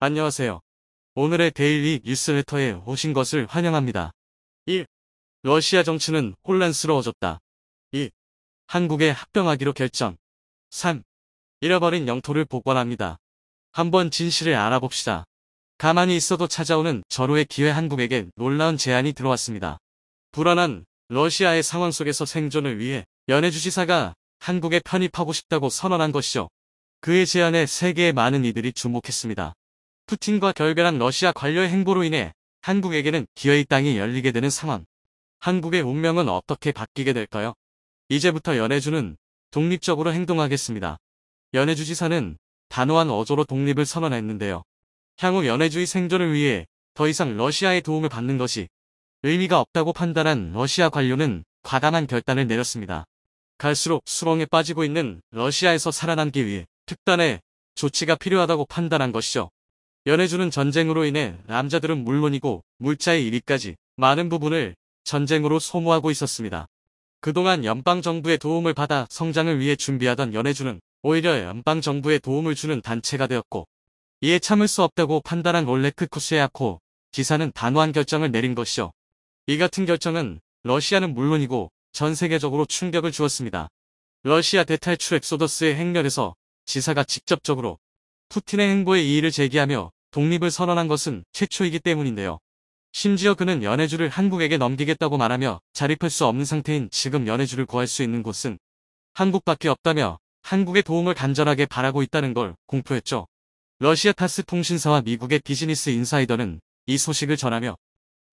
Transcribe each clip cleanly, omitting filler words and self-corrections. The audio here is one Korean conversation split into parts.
안녕하세요. 오늘의 데일리 뉴스레터에 오신 것을 환영합니다. 1. 러시아 정치는 혼란스러워졌다. 2. 한국에 합병하기로 결정. 3. 잃어버린 영토를 복원합니다. 한번 진실을 알아봅시다. 가만히 있어도 찾아오는 절호의 기회. 한국에게 놀라운 제안이 들어왔습니다. 불안한 러시아의 상황 속에서 생존을 위해 연해주지사가 한국에 편입하고 싶다고 선언한 것이죠. 그의 제안에 세계의 많은 이들이 주목했습니다. 푸틴과 결별한 러시아 관료의 행보로 인해 한국에게는 기회의 땅이 열리게 되는 상황. 한국의 운명은 어떻게 바뀌게 될까요? 이제부터 연해주는 독립적으로 행동하겠습니다. 연해주 지사는 단호한 어조로 독립을 선언했는데요. 향후 연해주의 생존을 위해 더 이상 러시아의 도움을 받는 것이 의미가 없다고 판단한 러시아 관료는 과감한 결단을 내렸습니다. 갈수록 수렁에 빠지고 있는 러시아에서 살아남기 위해 특단의 조치가 필요하다고 판단한 것이죠. 연해주는 전쟁으로 인해 남자들은 물론이고 물자의 1위까지 많은 부분을 전쟁으로 소모하고 있었습니다. 그동안 연방정부의 도움을 받아 성장을 위해 준비하던 연해주는 오히려 연방정부의 도움을 주는 단체가 되었고, 이에 참을 수 없다고 판단한 올레크 쿠스야코 지사는 단호한 결정을 내린 것이죠. 이 같은 결정은 러시아는 물론이고 전 세계적으로 충격을 주었습니다. 러시아 대탈출 엑소더스의 행렬에서 지사가 직접적으로 푸틴의 행보에 이의를 제기하며 독립을 선언한 것은 최초이기 때문인데요. 심지어 그는 연해주를 한국에게 넘기겠다고 말하며 자립할 수 없는 상태인 지금 연해주를 구할 수 있는 곳은 한국밖에 없다며 한국의 도움을 간절하게 바라고 있다는 걸 공표했죠. 러시아 타스 통신사와 미국의 비즈니스 인사이더는 이 소식을 전하며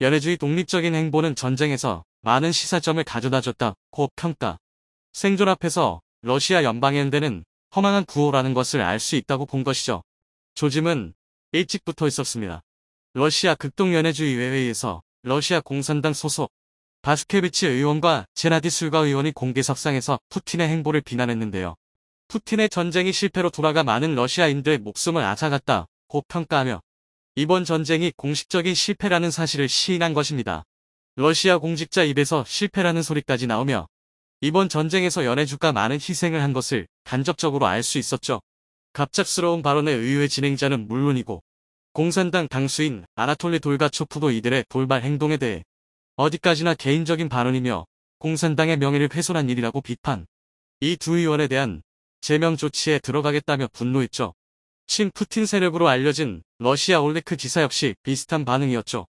연해주의 독립적인 행보는 전쟁에서 많은 시사점을 가져다줬다고 평가. 생존 앞에서 러시아 연방연대는 허망한 구호라는 것을 알 수 있다고 본 것이죠. 조짐은 일찍부터 있었습니다. 러시아 극동연해주의회의에서 러시아 공산당 소속 바스케비치 의원과 제나디 술가 의원이 공개석상에서 푸틴의 행보를 비난했는데요. 푸틴의 전쟁이 실패로 돌아가 많은 러시아인들의 목숨을 앗아갔다고 평가하며 이번 전쟁이 공식적인 실패라는 사실을 시인한 것입니다. 러시아 공직자 입에서 실패라는 소리까지 나오며 이번 전쟁에서 연해주가 많은 희생을 한 것을 간접적으로 알 수 있었죠. 갑작스러운 발언의 의회 진행자는 물론이고 공산당 당수인 아나톨리 돌가초프도 이들의 돌발 행동에 대해 어디까지나 개인적인 발언이며 공산당의 명예를 훼손한 일이라고 비판. 이 두 의원에 대한 제명 조치에 들어가겠다며 분노했죠. 친 푸틴 세력으로 알려진 러시아 올레크 지사 역시 비슷한 반응이었죠.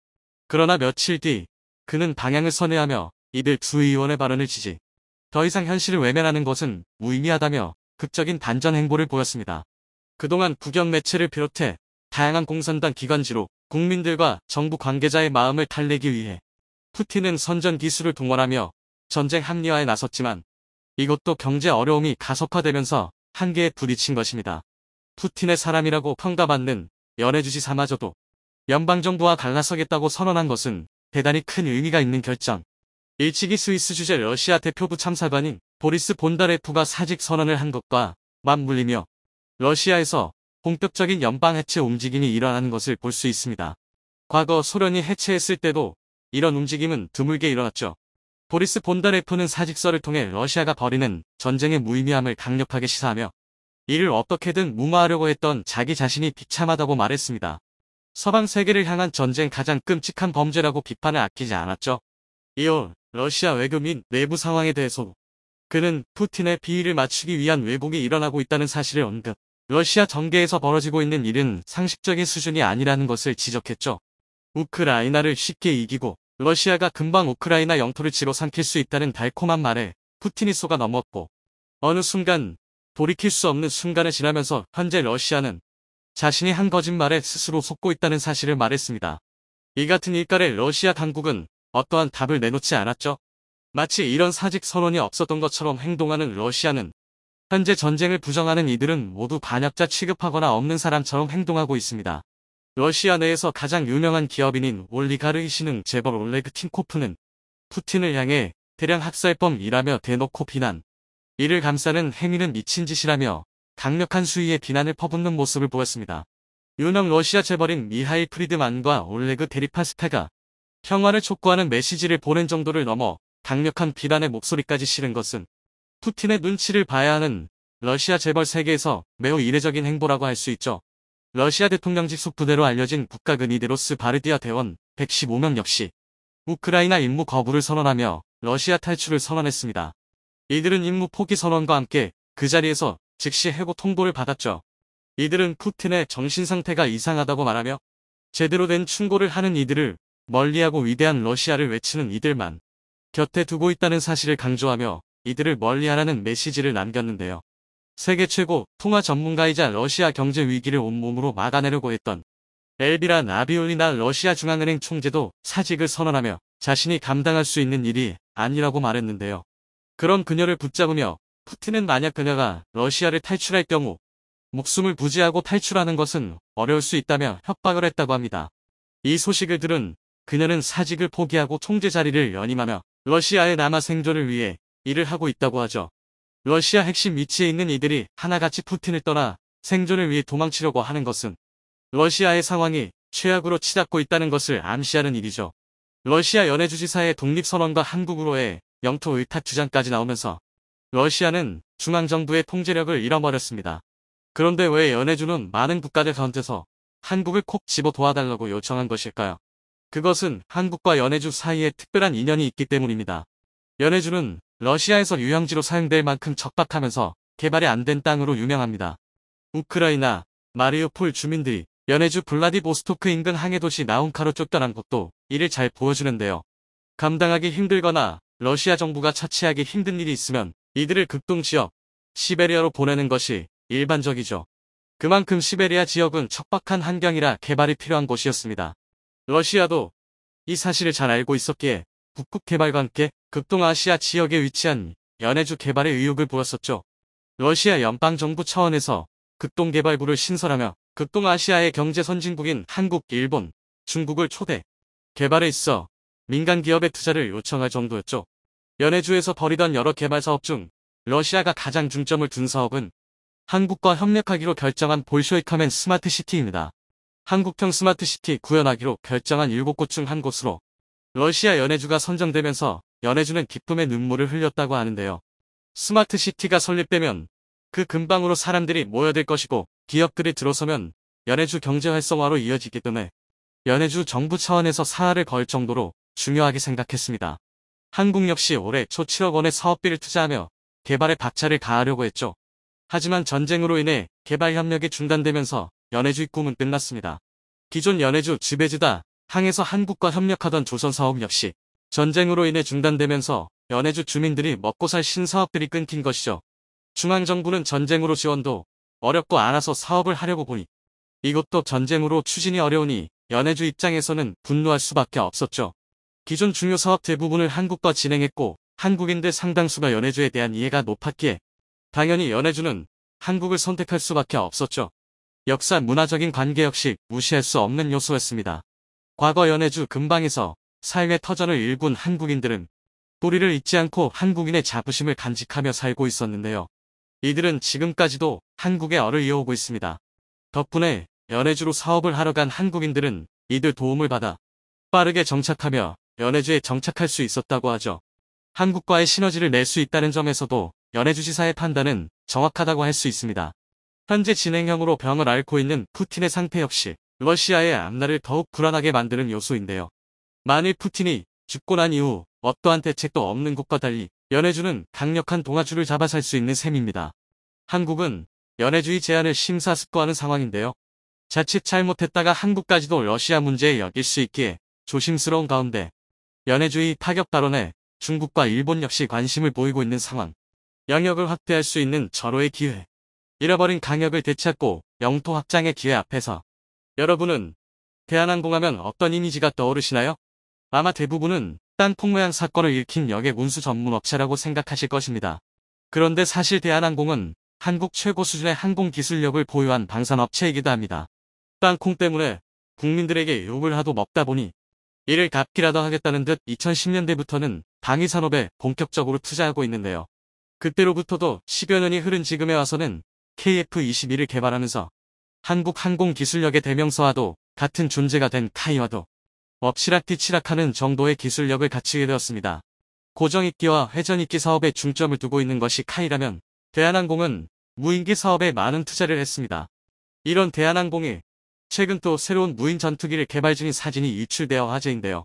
그러나 며칠 뒤 그는 방향을 선회하며 이들 두 의원의 발언을 지지. 더 이상 현실을 외면하는 것은 무의미하다며 극적인 반전 행보를 보였습니다. 그동안 국영 매체를 비롯해 다양한 공산당 기관지로 국민들과 정부 관계자의 마음을 달래기 위해 푸틴은 선전 기술을 동원하며 전쟁 합리화에 나섰지만 이것도 경제 어려움이 가속화되면서 한계에 부딪힌 것입니다. 푸틴의 사람이라고 평가받는 연해주지사마저도 연방정부와 갈라서겠다고 선언한 것은 대단히 큰 의미가 있는 결정. 일찍이 스위스 주재 러시아 대표부 참사관인 보리스 본다레프가 사직 선언을 한 것과 맞물리며 러시아에서 본격적인 연방 해체 움직임이 일어나는 것을 볼 수 있습니다. 과거 소련이 해체했을 때도 이런 움직임은 드물게 일어났죠. 보리스 본다레프는 사직서를 통해 러시아가 벌이는 전쟁의 무의미함을 강력하게 시사하며 이를 어떻게든 무마하려고 했던 자기 자신이 비참하다고 말했습니다. 서방 세계를 향한 전쟁 가장 끔찍한 범죄라고 비판을 아끼지 않았죠. 이어 러시아 외교 및 내부 상황에 대해서 그는 푸틴의 비위를 맞추기 위한 왜곡이 일어나고 있다는 사실을 언급. 러시아 정계에서 벌어지고 있는 일은 상식적인 수준이 아니라는 것을 지적했죠. 우크라이나를 쉽게 이기고 러시아가 금방 우크라이나 영토를 집어삼킬 수 있다는 달콤한 말에 푸틴이 속아 넘었고 어느 순간 돌이킬 수 없는 순간을 지나면서 현재 러시아는 자신이 한 거짓말에 스스로 속고 있다는 사실을 말했습니다. 이 같은 일갈에 러시아 당국은 어떠한 답을 내놓지 않았죠. 마치 이런 사직 선언이 없었던 것처럼 행동하는 러시아는 현재 전쟁을 부정하는 이들은 모두 반역자 취급하거나 없는 사람처럼 행동하고 있습니다. 러시아 내에서 가장 유명한 기업인인 올리가르 신흥 재벌 올레그 틴코프는 푸틴을 향해 대량 학살범이라며 대놓고 비난. 이를 감싸는 행위는 미친 짓이라며 강력한 수위의 비난을 퍼붓는 모습을 보였습니다. 유명 러시아 재벌인 미하일 프리드만과 올레그 데리파스카가 평화를 촉구하는 메시지를 보낸 정도를 넘어 강력한 비난의 목소리까지 실은 것은 푸틴의 눈치를 봐야 하는 러시아 재벌 세계에서 매우 이례적인 행보라고 할 수 있죠. 러시아 대통령직 속부대로 알려진 국가근위대로스 바르디아 대원 115명 역시 우크라이나 임무 거부를 선언하며 러시아 탈출을 선언했습니다. 이들은 임무 포기 선언과 함께 그 자리에서 즉시 해고 통보를 받았죠. 이들은 푸틴의 정신상태가 이상하다고 말하며 제대로 된 충고를 하는 이들을 멀리하고 위대한 러시아를 외치는 이들만 곁에 두고 있다는 사실을 강조하며 이들을 멀리하라는 메시지를 남겼는데요. 세계 최고 통화 전문가이자 러시아 경제 위기를 온몸으로 막아내려고 했던 엘비라 나비울리나 러시아 중앙은행 총재도 사직을 선언하며 자신이 감당할 수 있는 일이 아니라고 말했는데요. 그런 그녀를 붙잡으며 푸틴은 만약 그녀가 러시아를 탈출할 경우 목숨을 부지하고 탈출하는 것은 어려울 수 있다며 협박을 했다고 합니다. 이 소식을 들은 그녀는 사직을 포기하고 총재 자리를 연임하며 러시아의 남아 생존을 위해 일을 하고 있다고 하죠. 러시아 핵심 위치에 있는 이들이 하나같이 푸틴을 떠나 생존을 위해 도망치려고 하는 것은 러시아의 상황이 최악으로 치닫고 있다는 것을 암시하는 일이죠. 러시아 연해주지사의 독립선언과 한국으로의 영토 의탁 주장까지 나오면서 러시아는 중앙정부의 통제력을 잃어버렸습니다. 그런데 왜 연해주는 많은 국가들 가운데서 한국을 콕 집어 도와달라고 요청한 것일까요? 그것은 한국과 연해주 사이에 특별한 인연이 있기 때문입니다. 연해주는 러시아에서 유형지로 사용될 만큼 척박하면서 개발이 안 된 땅으로 유명합니다. 우크라이나, 마리우폴 주민들이 연해주 블라디보스토크 인근 항해도시 나운카로 쫓겨난 것도 이를 잘 보여주는데요. 감당하기 힘들거나 러시아 정부가 차치하기 힘든 일이 있으면 이들을 극동 지역, 시베리아로 보내는 것이 일반적이죠. 그만큼 시베리아 지역은 척박한 환경이라 개발이 필요한 곳이었습니다. 러시아도 이 사실을 잘 알고 있었기에 북극 개발과 함께 극동아시아 지역에 위치한 연해주 개발에 의욕을 보였었죠. 러시아 연방정부 차원에서 극동개발부를 신설하며 극동아시아의 경제 선진국인 한국, 일본, 중국을 초대, 개발에 있어 민간 기업의 투자를 요청할 정도였죠. 연해주에서 벌이던 여러 개발 사업 중 러시아가 가장 중점을 둔 사업은 한국과 협력하기로 결정한 볼쇼이카멘 스마트시티입니다. 한국형 스마트시티 구현하기로 결정한 7곳 중 한 곳으로 러시아 연해주가 선정되면서 연해주는 기쁨의 눈물을 흘렸다고 하는데요. 스마트시티가 설립되면 그 근방으로 사람들이 모여들 것이고 기업들이 들어서면 연해주 경제 활성화로 이어지기 때문에 연해주 정부 차원에서 사활을 걸 정도로 중요하게 생각했습니다. 한국 역시 올해 초 7억 원의 사업비를 투자하며 개발에 박차를 가하려고 했죠. 하지만 전쟁으로 인해 개발 협력이 중단되면서 연해주의 꿈은 끝났습니다. 기존 연해주 지배주다 항에서 한국과 협력하던 조선사업 역시 전쟁으로 인해 중단되면서 연해주 주민들이 먹고 살 신사업들이 끊긴 것이죠. 중앙정부는 전쟁으로 지원도 어렵고 않아서 사업을 하려고 보니 이것도 전쟁으로 추진이 어려우니 연해주 입장에서는 분노할 수밖에 없었죠. 기존 중요 사업 대부분을 한국과 진행했고 한국인들 상당수가 연해주에 대한 이해가 높았기에 당연히 연해주는 한국을 선택할 수밖에 없었죠. 역사 문화적인 관계 역시 무시할 수 없는 요소였습니다. 과거 연해주 근방에서 삶의 터전을 일군 한국인들은 뿌리를 잊지 않고 한국인의 자부심을 간직하며 살고 있었는데요. 이들은 지금까지도 한국의 얼을 이어오고 있습니다. 덕분에 연해주로 사업을 하러 간 한국인들은 이들 도움을 받아 빠르게 정착하며 연해주에 정착할 수 있었다고 하죠. 한국과의 시너지를 낼 수 있다는 점에서도 연해주지사의 판단은 정확하다고 할 수 있습니다. 현재 진행형으로 병을 앓고 있는 푸틴의 상태 역시 러시아의 앞날을 더욱 불안하게 만드는 요소인데요. 만일 푸틴이 죽고 난 이후 어떠한 대책도 없는 것과 달리 연해주는 강력한 동아줄을 잡아 살 수 있는 셈입니다. 한국은 연해주의 제안을 심사숙고하는 상황인데요. 자칫 잘못했다가 한국까지도 러시아 문제에 엮일 수 있기에 조심스러운 가운데 연해주의 타격 발언에 중국과 일본 역시 관심을 보이고 있는 상황. 영역을 확대할 수 있는 절호의 기회. 잃어버린 강역을 되찾고 영토 확장의 기회 앞에서 여러분은 대한항공하면 어떤 이미지가 떠오르시나요? 아마 대부분은 땅콩 모양 사건을 일으킨 여객 운수 전문 업체라고 생각하실 것입니다. 그런데 사실 대한항공은 한국 최고 수준의 항공 기술력을 보유한 방산업체이기도 합니다. 땅콩 때문에 국민들에게 욕을 하도 먹다 보니 이를 갚기라도 하겠다는 듯 2010년대부터는 방위산업에 본격적으로 투자하고 있는데요. 그때로부터도 10여 년이 흐른 지금에 와서는 KF-21을 개발하면서 한국 항공 기술력의 대명사와도 같은 존재가 된 카이와도 엎치락뒤치락하는 정도의 기술력을 갖추게 되었습니다. 고정익기와 회전익기 사업에 중점을 두고 있는 것이 카이라면 대한항공은 무인기 사업에 많은 투자를 했습니다. 이런 대한항공이 최근 또 새로운 무인 전투기를 개발 중인 사진이 유출되어 화제인데요.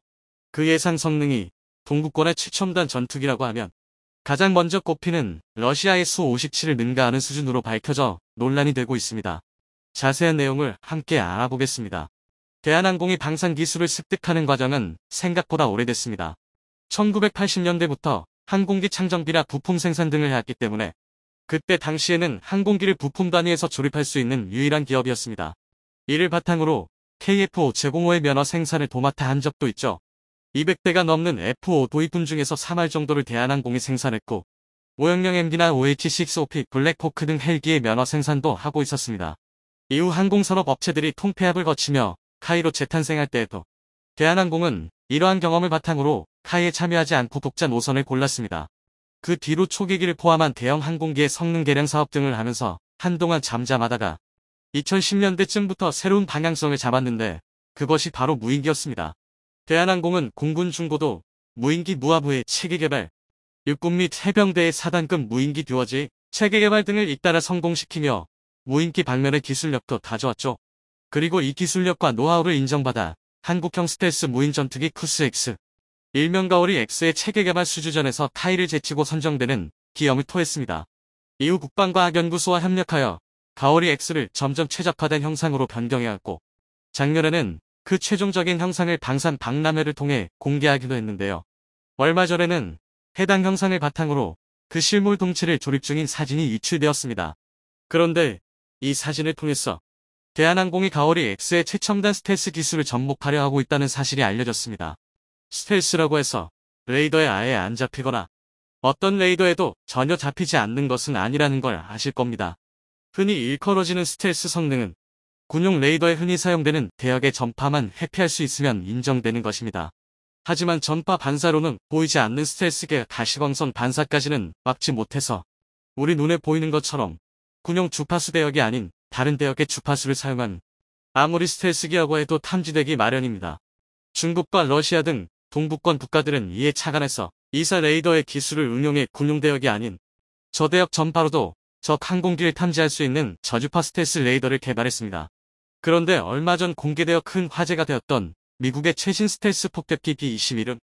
그 예상 성능이 동구권의 최첨단 전투기라고 하면 가장 먼저 꼽히는 러시아의 수-57을 능가하는 수준으로 밝혀져 논란이 되고 있습니다. 자세한 내용을 함께 알아보겠습니다. 대한항공이 방산 기술을 습득하는 과정은 생각보다 오래됐습니다. 1980년대부터 항공기 창정비나 부품 생산 등을 해왔기 때문에 그때 당시에는 항공기를 부품 단위에서 조립할 수 있는 유일한 기업이었습니다. 이를 바탕으로 KF-5 제공호의 면허 생산을 도맡아 한 적도 있죠. 200대가 넘는 F-5 도입분 중에서 3할 정도를 대한항공이 생산했고 500령 MD나 OH-6OP, 블랙호크 등 헬기의 면허 생산도 하고 있었습니다. 이후 항공산업 업체들이 통폐합을 거치며 카이로 재탄생할 때에도 대한항공은 이러한 경험을 바탕으로 카이에 참여하지 않고 독자 노선을 골랐습니다. 그 뒤로 초계기를 포함한 대형 항공기의 성능 개량 사업 등을 하면서 한동안 잠잠하다가 2010년대쯤부터 새로운 방향성을 잡았는데 그것이 바로 무인기였습니다. 대한항공은 공군 중고도 무인기 무하부의 체계 개발, 육군 및 해병대의 4단급 무인기 듀어지 체계 개발 등을 잇따라 성공시키며 무인기 방면의 기술력도 가져왔죠. 그리고 이 기술력과 노하우를 인정받아 한국형 스텔스 무인 전투기 쿠스X, 일명 가오리 X의 체계 개발 수주전에서 카이를 제치고 선정되는 기염을 토했습니다. 이후 국방과학연구소와 협력하여 가오리 X를 점점 최적화된 형상으로 변경해왔고 작년에는 그 최종적인 형상을 방산 박람회를 통해 공개하기도 했는데요. 얼마 전에는 해당 형상을 바탕으로 그 실물 동체를 조립 중인 사진이 유출되었습니다. 그런데 이 사진을 통해서 대한항공이 가오리 X의 최첨단 스텔스 기술을 접목하려 하고 있다는 사실이 알려졌습니다. 스텔스라고 해서 레이더에 아예 안 잡히거나 어떤 레이더에도 전혀 잡히지 않는 것은 아니라는 걸 아실 겁니다. 흔히 일컬어지는 스텔스 성능은 군용 레이더에 흔히 사용되는 대역의 전파만 회피할 수 있으면 인정되는 것입니다. 하지만 전파 반사로는 보이지 않는 스텔스계 가시광선 반사까지는 막지 못해서 우리 눈에 보이는 것처럼 군용 주파수 대역이 아닌 다른 대역의 주파수를 사용한 아무리 스텔스기라고 해도 탐지되기 마련입니다. 중국과 러시아 등 동북권 국가들은 이에 착안해서 이사 레이더의 기술을 응용해 군용 대역이 아닌 저대역 전파로도 적 항공기를 탐지할 수 있는 저주파 스텔스 레이더를 개발했습니다. 그런데 얼마 전 공개되어 큰 화제가 되었던 미국의 최신 스텔스 폭격기 B-21은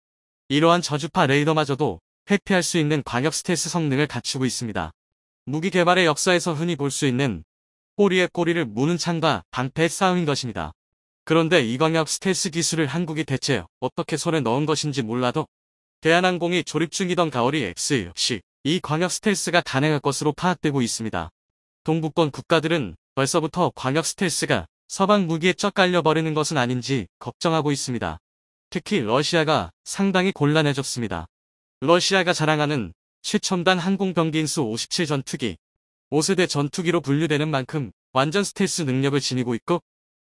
이러한 저주파 레이더마저도 회피할 수 있는 광역 스텔스 성능을 갖추고 있습니다. 무기 개발의 역사에서 흔히 볼 수 있는 꼬리에 꼬리를 무는 창과 방패의 싸움인 것입니다. 그런데 이 광역 스텔스 기술을 한국이 대체 어떻게 손에 넣은 것인지 몰라도 대한항공이 조립 중이던 가오리 X 역시 이 광역 스텔스가 가능할 것으로 파악되고 있습니다. 동북권 국가들은 벌써부터 광역 스텔스가 서방 무기에 쩍 깔려버리는 것은 아닌지 걱정하고 있습니다. 특히 러시아가 상당히 곤란해졌습니다. 러시아가 자랑하는 최첨단 항공병기인 수-57 전투기, 5세대 전투기로 분류되는 만큼 완전 스텔스 능력을 지니고 있고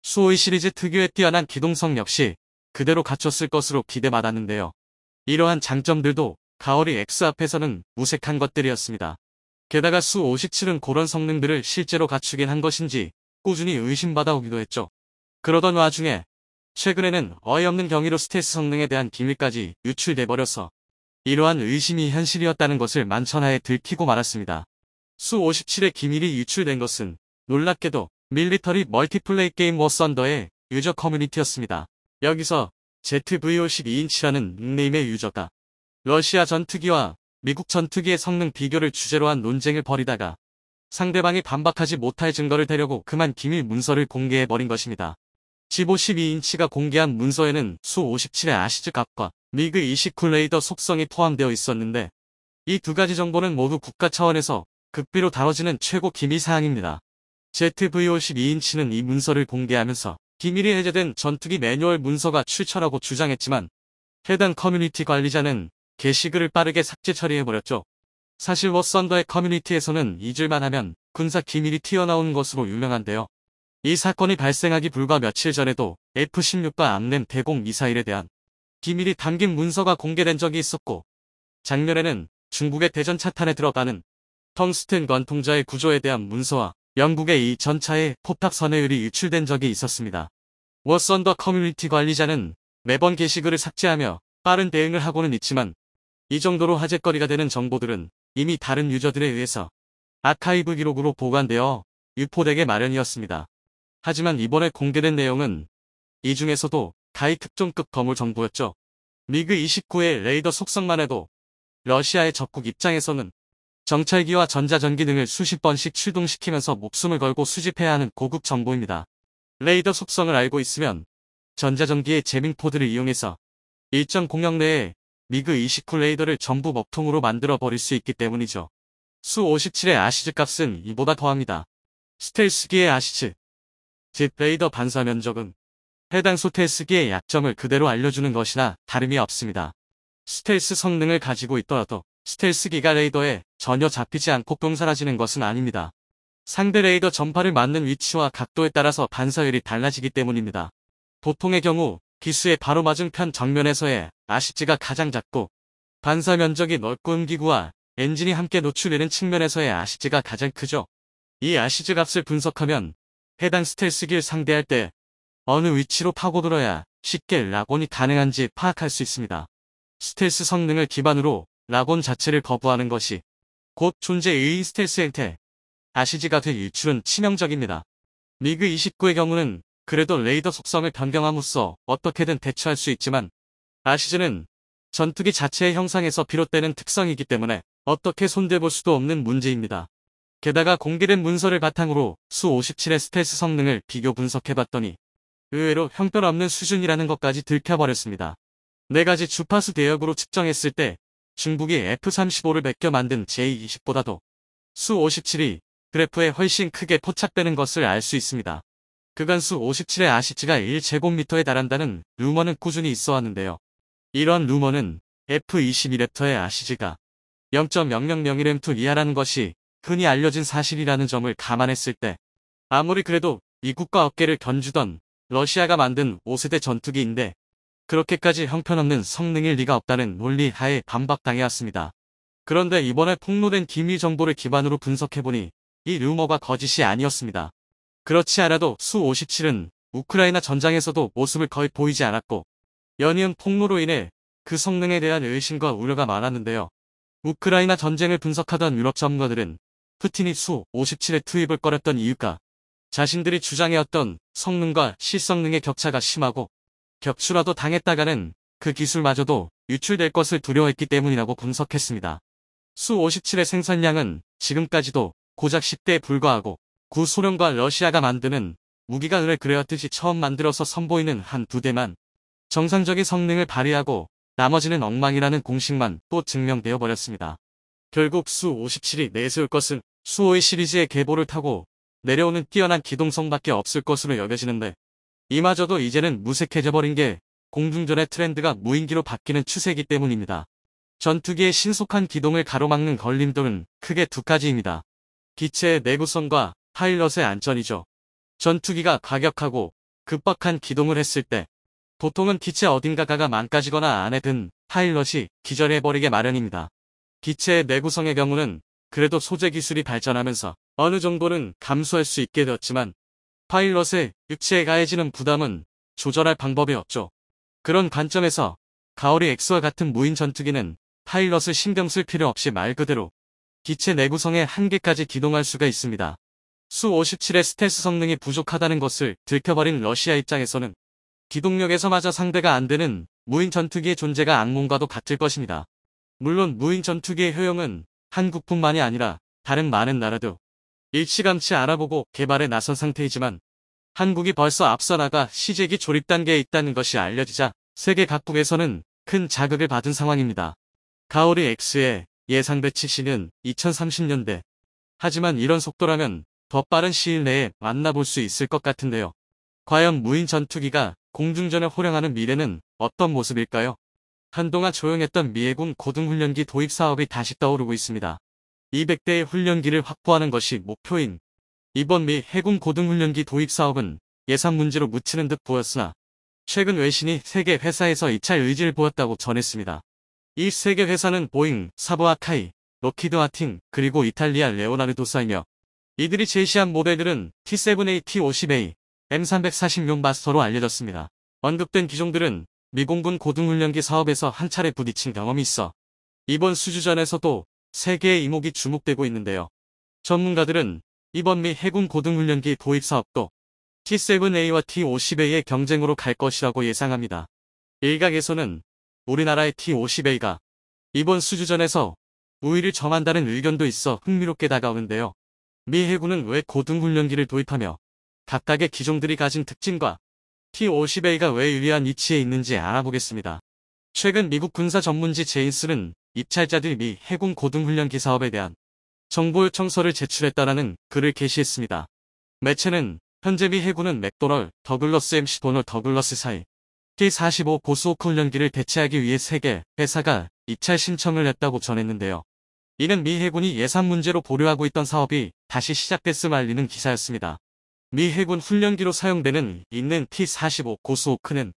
수-52 시리즈 특유의 뛰어난 기동성 역시 그대로 갖췄을 것으로 기대받았는데요. 이러한 장점들도 가오리 X 앞에서는 무색한 것들이었습니다. 게다가 수-57은 그런 성능들을 실제로 갖추긴 한 것인지 꾸준히 의심받아오기도 했죠. 그러던 와중에 최근에는 어이없는 경위로 스텔스 성능에 대한 기밀까지 유출돼버려서 이러한 의심이 현실이었다는 것을 만천하에 들키고 말았습니다. 수-57의 기밀이 유출된 것은 놀랍게도 밀리터리 멀티플레이 게임 워썬더의 유저 커뮤니티였습니다. 여기서 ZV-52인치라는 닉네임의 유저가 러시아 전투기와 미국 전투기의 성능 비교를 주제로 한 논쟁을 벌이다가 상대방이 반박하지 못할 증거를 대려고 그만 기밀 문서를 공개해버린 것입니다. 지보12인치가 공개한 문서에는 수-57의 아시즈 값과 미그 29 레이더 속성이 포함되어 있었는데 이 두 가지 정보는 모두 국가 차원에서 극비로 다뤄지는 최고 기밀 사항입니다. ZV-52인치는 이 문서를 공개하면서 기밀이 해제된 전투기 매뉴얼 문서가 출처라고 주장했지만 해당 커뮤니티 관리자는 게시글을 빠르게 삭제 처리해버렸죠. 사실 워썬더의 커뮤니티에서는 잊을만 하면 군사 기밀이 튀어나오는 것으로 유명한데요. 이 사건이 발생하기 불과 며칠 전에도 F-16과 암램 대공 미사일에 대한 기밀이 담긴 문서가 공개된 적이 있었고 작년에는 중국의 대전 차탄에 들어가는 텅스텐 관통자의 구조에 대한 문서와 영국의 이 전차의 포탑 선회율이 유출된 적이 있었습니다. 워썬더 커뮤니티 관리자는 매번 게시글을 삭제하며 빠른 대응을 하고는 있지만 이 정도로 화제거리가 되는 정보들은 이미 다른 유저들에 의해서 아카이브 기록으로 보관되어 유포되게 마련이었습니다. 하지만 이번에 공개된 내용은 이 중에서도 가히 특종급 거물 정보였죠. 미그 29의 레이더 속성만 해도 러시아의 적국 입장에서는 정찰기와 전자전기 등을 수십 번씩 출동시키면서 목숨을 걸고 수집해야 하는 고급 정보입니다. 레이더 속성을 알고 있으면 전자전기의 제밍포드를 이용해서 일정 공역 내에 미그 29 레이더를 전부 먹통으로 만들어 버릴 수 있기 때문이죠. 수-57의 아시즈 값은 이보다 더합니다. 스텔스기의 아시즈, 즉 레이더 반사 면적은 해당 스텔스기의 약점을 그대로 알려주는 것이나 다름이 없습니다. 스텔스 성능을 가지고 있더라도 스텔스기가 레이더에 전혀 잡히지 않고 뿅 사라지는 것은 아닙니다. 상대 레이더 전파를 맞는 위치와 각도에 따라서 반사율이 달라지기 때문입니다. 보통의 경우 기수의 바로 맞은편 정면에서의 아시즈가 가장 작고 반사 면적이 넓고 음기구와 엔진이 함께 노출되는 측면에서의 아시즈가 가장 크죠. 이 아시즈 값을 분석하면 해당 스텔스기를 상대할 때 어느 위치로 파고들어야 쉽게 락온이 가능한지 파악할 수 있습니다. 스텔스 성능을 기반으로 락온 자체를 거부하는 것이 곧 존재 의의 스텔스 행태, 아시즈가 될 일출은 치명적입니다. 미그 29의 경우는 그래도 레이더 속성을 변경함으로써 어떻게든 대처할 수 있지만 아시즈는 전투기 자체의 형상에서 비롯되는 특성이기 때문에 어떻게 손대볼 수도 없는 문제입니다. 게다가 공개된 문서를 바탕으로 수-57의 스텔스 성능을 비교 분석해봤더니 의외로 형편없는 수준이라는 것까지 들켜버렸습니다. 4가지 주파수 대역으로 측정했을 때 중국이 F-35를 베껴 만든 J-20보다도 수-57이 그래프에 훨씬 크게 포착되는 것을 알 수 있습니다. 그간 수-57의 아시즈가 1제곱미터에 달한다는 루머는 꾸준히 있어 왔는데요. 이런 루머는 F-22랩터의 아시즈가 0.0001M2 이하라는 것이 흔히 알려진 사실이라는 점을 감안했을 때 아무리 그래도 미국과 어깨를 견주던 러시아가 만든 5세대 전투기인데 그렇게까지 형편없는 성능일 리가 없다는 논리 하에 반박당해왔습니다. 그런데 이번에 폭로된 기밀 정보를 기반으로 분석해보니 이 루머가 거짓이 아니었습니다. 그렇지 않아도 수-57은 우크라이나 전장에서도 모습을 거의 보이지 않았고 연이은 폭로로 인해 그 성능에 대한 의심과 우려가 많았는데요. 우크라이나 전쟁을 분석하던 유럽 전문가들은 푸틴이 수-57에 투입을 꺼렸던 이유가 자신들이 주장해왔던 성능과 실성능의 격차가 심하고 격추라도 당했다가는 그 기술마저도 유출될 것을 두려워했기 때문이라고 분석했습니다. 수-57의 생산량은 지금까지도 고작 10대에 불과하고 구소련과 러시아가 만드는 무기가 의뢰 그래왔듯이 처음 만들어서 선보이는 한두 대만 정상적인 성능을 발휘하고 나머지는 엉망이라는 공식만 또 증명되어 버렸습니다. 결국 수-57이 내세울 것은 수-52 시리즈의 계보를 타고 내려오는 뛰어난 기동성밖에 없을 것으로 여겨지는데 이마저도 이제는 무색해져 버린 게 공중전의 트렌드가 무인기로 바뀌는 추세이기 때문입니다. 전투기의 신속한 기동을 가로막는 걸림돌은 크게 2가지입니다. 기체의 내구성과 파일럿의 안전이죠. 전투기가 과격하고 급박한 기동을 했을 때 보통은 기체 어딘가가 망가지거나 안에 든 파일럿이 기절해버리게 마련입니다. 기체의 내구성의 경우는 그래도 소재 기술이 발전하면서 어느 정도는 감수할 수 있게 되었지만 파일럿의 육체에 가해지는 부담은 조절할 방법이 없죠. 그런 관점에서 가오리 X와 같은 무인 전투기는 파일럿을 신경 쓸 필요 없이 말 그대로 기체 내구성의 한계까지 기동할 수가 있습니다. 수-57의 스텔스 성능이 부족하다는 것을 들켜버린 러시아 입장에서는 기동력에서마저 상대가 안 되는 무인 전투기의 존재가 악몽과도 같을 것입니다. 물론 무인 전투기의 효용은 한국뿐만이 아니라 다른 많은 나라도 일찌감치 알아보고 개발에 나선 상태이지만 한국이 벌써 앞서 나가 시제기 조립 단계에 있다는 것이 알려지자 세계 각국에서는 큰 자극을 받은 상황입니다. 가오리 X의 예상 배치 시는 2030년대. 하지만 이런 속도라면 더 빠른 시일 내에 만나볼 수 있을 것 같은데요. 과연 무인 전투기가 공중전을 호령하는 미래는 어떤 모습일까요? 한동안 조용했던 미 해군 고등훈련기 도입 사업이 다시 떠오르고 있습니다. 200대의 훈련기를 확보하는 것이 목표인 이번 미 해군 고등훈련기 도입 사업은 예산 문제로 묻히는 듯 보였으나 최근 외신이 3개 회사에서 입찰 의지를 보였다고 전했습니다. 이 3개 회사는 보잉, 사브 아카이, 록히드 마틴, 그리고 이탈리아 레오나르도사이며 이들이 제시한 모델들은 T-7A, T-50A, M340용 마스터로 알려졌습니다. 언급된 기종들은 미공군 고등훈련기 사업에서 한 차례 부딪힌 경험이 있어 이번 수주전에서도 3개의 이목이 주목되고 있는데요. 전문가들은 이번 미 해군 고등훈련기 도입 사업도 T7A와 T50A의 경쟁으로 갈 것이라고 예상합니다. 일각에서는 우리나라의 T50A가 이번 수주전에서 우위를 점한다는 의견도 있어 흥미롭게 다가오는데요. 미 해군은 왜 고등훈련기를 도입하며 각각의 기종들이 가진 특징과 T50A가 왜 유리한 위치에 있는지 알아보겠습니다. 최근 미국 군사 전문지 제인스는 입찰자들이 미 해군 고등훈련기 사업에 대한 정보 요청서를 제출했다라는 글을 게시했습니다. 매체는 현재 미 해군은 맥도널, 더글러스 MC 도널 더글러스 사이 T-45 고수호크 훈련기를 대체하기 위해 3개 회사가 입찰 신청을 했다고 전했는데요. 이는 미 해군이 예산 문제로 보류하고 있던 사업이 다시 시작됐음 알리는 기사였습니다. 미 해군 훈련기로 사용되는 있는 T-45 고수호크는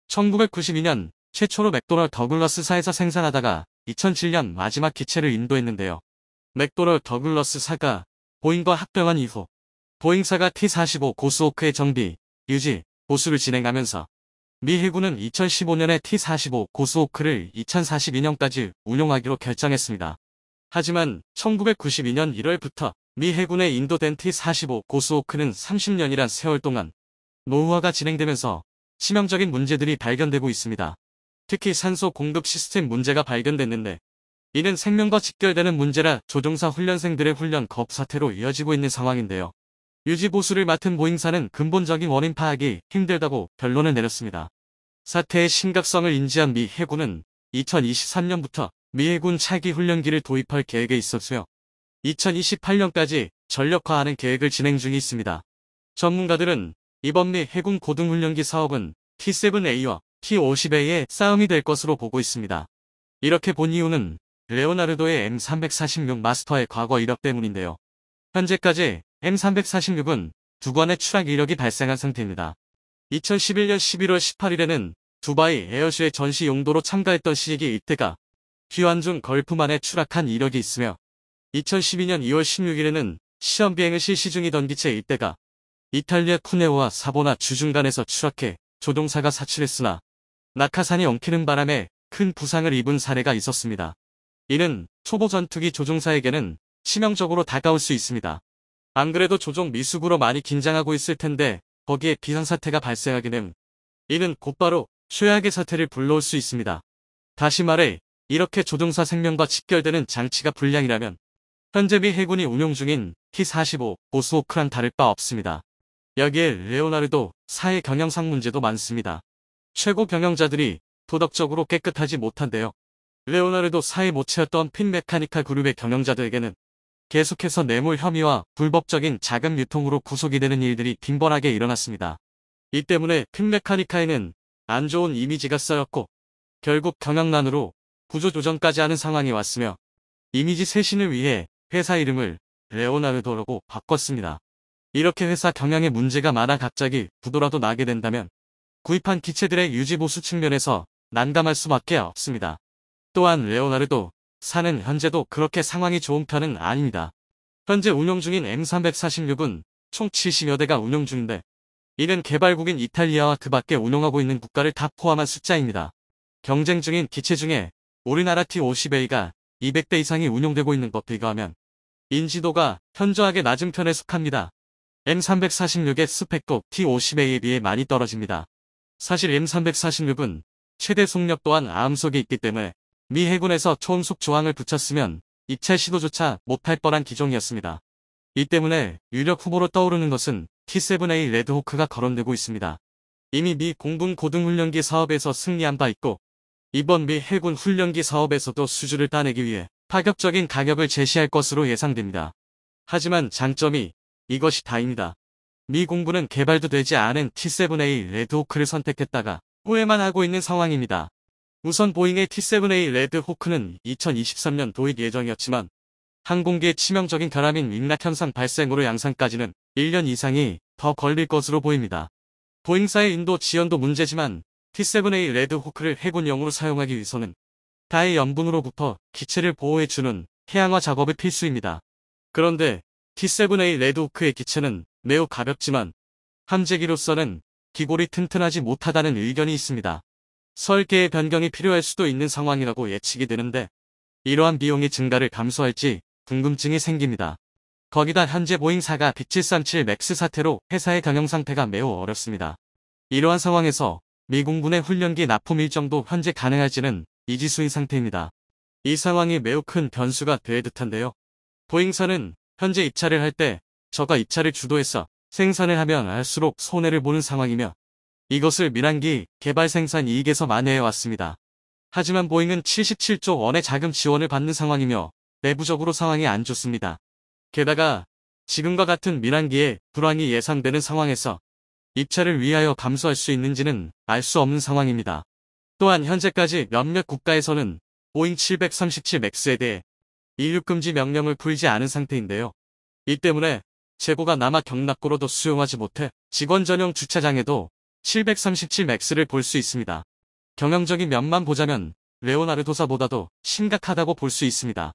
1992년 최초로 맥도널 더글러스사에서 생산하다가 2007년 마지막 기체를 인도했는데요. 맥도널 더글러스사가 보잉과 합병한 이후 보잉사가 T-45 고수호크의 정비, 유지, 보수를 진행하면서 미 해군은 2015년에 T-45 고수호크를 2042년까지 운용하기로 결정했습니다. 하지만 1992년 1월부터 미 해군에 인도된 T-45 고수호크는 30년이란 세월 동안 노후화가 진행되면서 치명적인 문제들이 발견되고 있습니다. 특히 산소 공급 시스템 문제가 발견됐는데 이는 생명과 직결되는 문제라 조종사 훈련생들의 훈련 거부 사태로 이어지고 있는 상황인데요. 유지 보수를 맡은 보잉사는 근본적인 원인 파악이 힘들다고 결론을 내렸습니다. 사태의 심각성을 인지한 미 해군은 2023년부터 미 해군 차기 훈련기를 도입할 계획에 있었으며 2028년까지 전력화하는 계획을 진행 중에 있습니다. 전문가들은 이번 미 해군 고등훈련기 사업은 T7A와 T50A의 싸움이 될 것으로 보고 있습니다. 이렇게 본 이유는 레오나르도의 M346 마스터의 과거 이력 때문인데요. 현재까지 M346은 2건의 추락 이력이 발생한 상태입니다. 2011년 11월 18일에는 두바이 에어쇼의 전시 용도로 참가했던 시기 이때가 귀환 중 걸프만에 추락한 이력이 있으며 2012년 2월 16일에는 시험 비행을 실시 중이던 기체 이때가 이탈리아 쿠네오와 사보나 주중간에서 추락해 조종사가 사출했으나 낙하산이 엉키는 바람에 큰 부상을 입은 사례가 있었습니다. 이는 초보 전투기 조종사에게는 치명적으로 다가올 수 있습니다. 안 그래도 조종 미숙으로 많이 긴장하고 있을 텐데 거기에 비상사태가 발생하게 되면 이는 곧바로 최악의 사태를 불러올 수 있습니다. 다시 말해 이렇게 조종사 생명과 직결되는 장치가 불량이라면 현재 미 해군이 운용 중인 T-45 고수호크랑 다를 바 없습니다. 여기에 레오나르도 사의 경영상 문제도 많습니다. 최고 경영자들이 도덕적으로 깨끗하지 못한데요. 레오나르도 사의 모체였던 핀 메카니컬 그룹의 경영자들에게는 계속해서 뇌물 혐의와 불법적인 자금 유통으로 구속이 되는 일들이 빈번하게 일어났습니다. 이 때문에 핀 메카니카에는 안 좋은 이미지가 쌓였고 결국 경영난으로 구조조정까지 하는 상황이 왔으며 이미지 쇄신을 위해 회사 이름을 레오나르도라고 바꿨습니다. 이렇게 회사 경영에 문제가 많아 갑자기 부도라도 나게 된다면 구입한 기체들의 유지보수 측면에서 난감할 수밖에 없습니다. 또한 레오나르도 사는 현재도 그렇게 상황이 좋은 편은 아닙니다. 현재 운용 중인 M346은 총 70여 대가 운용 중인데 이는 개발국인 이탈리아와 그 밖에 운용하고 있는 국가를 다 포함한 숫자입니다. 경쟁 중인 기체 중에 우리나라 T50A가 200대 이상이 운용되고 있는 것 비교하면 인지도가 현저하게 낮은 편에 속합니다. M346의 스펙도 T50A에 비해 많이 떨어집니다. 사실 M346은 최대 속력 또한 아음속에 있기 때문에 미 해군에서 초음속 조항을 붙였으면 입찰 시도조차 못할 뻔한 기종이었습니다. 이 때문에 유력 후보로 떠오르는 것은 T7A 레드호크가 거론되고 있습니다. 이미 미 공군 고등훈련기 사업에서 승리한 바 있고 이번 미 해군 훈련기 사업에서도 수주를 따내기 위해 파격적인 가격을 제시할 것으로 예상됩니다. 하지만 장점이 이것이 다입니다. 미 공군은 개발도 되지 않은 T7A 레드호크를 선택했다가 후회만 하고 있는 상황입니다. 우선 보잉의 T7A 레드호크는 2023년 도입 예정이었지만 항공기의 치명적인 결함인 윙락 현상 발생으로 양산까지는 1년 이상이 더 걸릴 것으로 보입니다. 보잉사의 인도 지연도 문제지만 T7A 레드호크를 해군용으로 사용하기 위해서는 타의 염분으로부터 기체를 보호해주는 해양화 작업이 필수입니다. 그런데 T7A 레드호크의 기체는 매우 가볍지만 함재기로서는 기골이 튼튼하지 못하다는 의견이 있습니다. 설계의 변경이 필요할 수도 있는 상황이라고 예측이 되는데 이러한 비용의 증가를 감수할지 궁금증이 생깁니다. 거기다 현재 보잉사가 B737 맥스 사태로 회사의 경영 상태가 매우 어렵습니다. 이러한 상황에서 미 공군의 훈련기 납품 일정도 현재 가능할지는 미지수인 상태입니다. 이 상황이 매우 큰 변수가 될 듯한데요. 보잉사는 현재 입찰을 할 때 저가 입찰을 주도해서 생산을 하면 할수록 손해를 보는 상황이며 이것을 민항기 개발 생산 이익에서 만회해 왔습니다. 하지만 보잉은 77조 원의 자금 지원을 받는 상황이며 내부적으로 상황이 안 좋습니다. 게다가 지금과 같은 민항기의 불황이 예상되는 상황에서 입찰을 위하여 감수할 수 있는지는 알 수 없는 상황입니다. 또한 현재까지 몇몇 국가에서는 보잉 737 맥스에 대해 이륙금지 명령을 풀지 않은 상태인데요. 이 때문에 재고가 남아 경납고로도 수용하지 못해 직원 전용 주차장에도 737 맥스를 볼 수 있습니다. 경영적인 면만 보자면 레오나르도사보다도 심각하다고 볼 수 있습니다.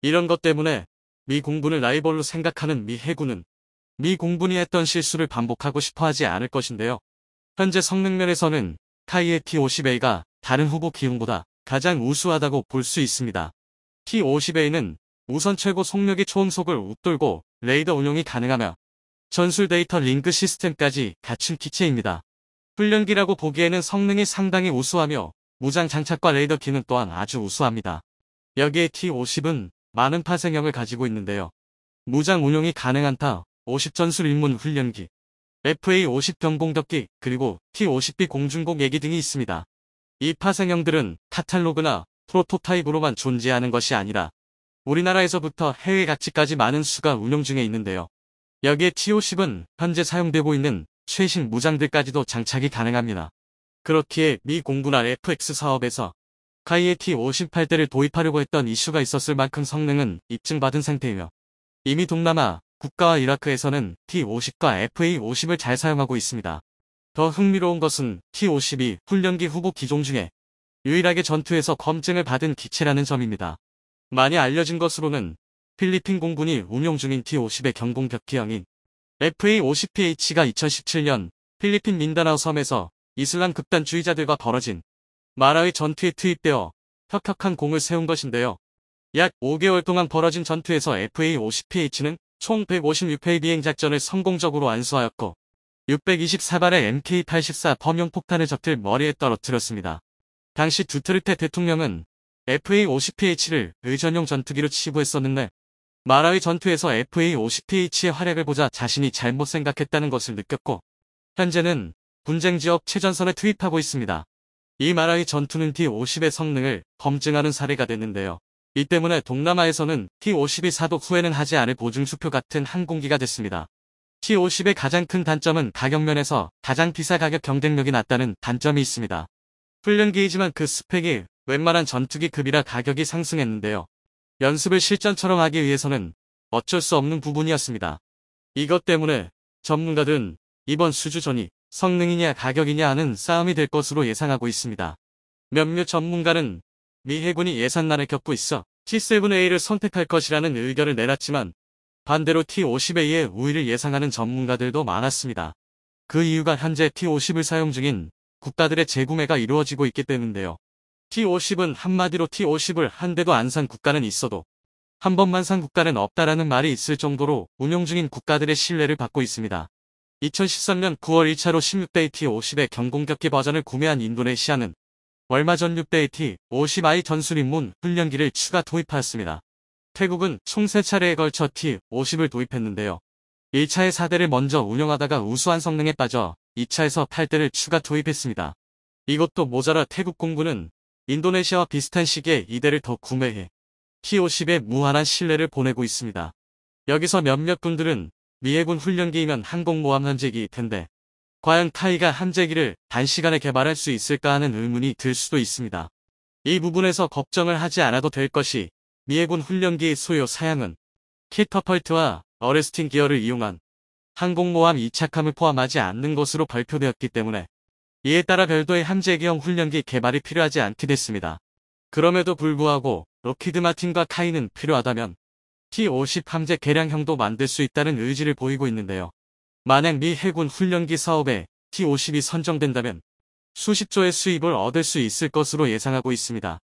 이런 것 때문에 미 공군을 라이벌로 생각하는 미 해군은 미 공군이 했던 실수를 반복하고 싶어 하지 않을 것인데요. 현재 성능면에서는 카이의 T-50A가 다른 후보 기종보다 가장 우수하다고 볼 수 있습니다. T-50A는 우선 최고 속력의 초음속을 웃돌고 레이더 운용이 가능하며 전술 데이터 링크 시스템까지 갖춘 기체입니다. 훈련기라고 보기에는 성능이 상당히 우수하며 무장 장착과 레이더 기능 또한 아주 우수합니다. 여기에 T-50은 많은 파생형을 가지고 있는데요. 무장 운용이 가능한 타-50 전술 입문 훈련기, FA-50 경공격기, 그리고 T-50B 공중공 예기 등이 있습니다. 이 파생형들은 카탈로그나 프로토타입으로만 존재하는 것이 아니라 우리나라에서부터 해외 각지까지 많은 수가 운용 중에 있는데요. 여기에 T-50은 현재 사용되고 있는 최신 무장들까지도 장착이 가능합니다. 그렇기에 미 공군 RFX 사업에서 카이의 T-58대를 도입하려고 했던 이슈가 있었을 만큼 성능은 입증받은 상태이며 이미 동남아 국가와 이라크에서는 T-50과 FA-50을 잘 사용하고 있습니다. 더 흥미로운 것은 T-50이 훈련기 후보 기종 중에 유일하게 전투에서 검증을 받은 기체라는 점입니다. 많이 알려진 것으로는 필리핀 공군이 운용 중인 T-50의 경공격기형인 FA-50PH가 2017년 필리핀 민다나오 섬에서 이슬람 극단주의자들과 벌어진 마라위 전투에 투입되어 혁혁한 공을 세운 것인데요. 약 5개월 동안 벌어진 전투에서 FA-50PH는 총 156회의 비행작전을 성공적으로 완수하였고 624발의 MK-84 범용 폭탄을 적들 머리에 떨어뜨렸습니다. 당시 두테르테 대통령은 FA-50PH를 의전용 전투기로 치부했었는데 마라위 전투에서 FA-50PH의 활약을 보자 자신이 잘못 생각했다는 것을 느꼈고 현재는 분쟁지역 최전선에 투입하고 있습니다. 이 마라위 전투는 T-50의 성능을 검증하는 사례가 됐는데요. 이 때문에 동남아에서는 T-50이 사독 후에는 하지 않을 보증수표 같은 항공기가 됐습니다. T-50의 가장 큰 단점은 가격면에서 가장 비싸 가격 경쟁력이 낮다는 단점이 있습니다. 훈련기이지만 그 스펙이 웬만한 전투기 급이라 가격이 상승했는데요. 연습을 실전처럼 하기 위해서는 어쩔 수 없는 부분이었습니다. 이것 때문에 전문가들은 이번 수주전이 성능이냐 가격이냐 하는 싸움이 될 것으로 예상하고 있습니다. 몇몇 전문가는 미 해군이 예산난을 겪고 있어 T-7A를 선택할 것이라는 의견을 내놨지만 반대로 T-50A의 우위를 예상하는 전문가들도 많았습니다. 그 이유가 현재 T-50을 사용 중인 국가들의 재구매가 이루어지고 있기 때문인데요. T-50은 한마디로 T-50을 한 대도 안 산 국가는 있어도 한 번만 산 국가는 없다라는 말이 있을 정도로 운용 중인 국가들의 신뢰를 받고 있습니다. 2013년 9월 1차로 16대의 T-50의 경공격기 버전을 구매한 인도네시아는 얼마 전 6대의 T-50I 전술 입문 훈련기를 추가 도입하였습니다. 태국은 총 3차례에 걸쳐 T-50을 도입했는데요. 1차에 4대를 먼저 운영하다가 우수한 성능에 빠져 2차에서 8대를 추가 도입했습니다. 이것도 모자라 태국 공군은 인도네시아와 비슷한 시기에 2대를 더 구매해 T-50에 무한한 신뢰를 보내고 있습니다. 여기서 몇몇 분들은 미 해군 훈련기이면 항공모함 함재기일 텐데 과연 카이가 함재기를 단시간에 개발할 수 있을까 하는 의문이 들 수도 있습니다. 이 부분에서 걱정을 하지 않아도 될 것이 미 해군 훈련기의 소요 사양은 캐터펄트와 어레스팅 기어를 이용한 항공모함 이착함을 포함하지 않는 것으로 발표되었기 때문에 이에 따라 별도의 함재기형 훈련기 개발이 필요하지 않게 됐습니다. 그럼에도 불구하고 록히드 마틴과 카이는 필요하다면 T-50 함재 개량형도 만들 수 있다는 의지를 보이고 있는데요. 만약 미 해군 훈련기 사업에 T-50이 선정된다면 수십 조의 수입을 얻을 수 있을 것으로 예상하고 있습니다.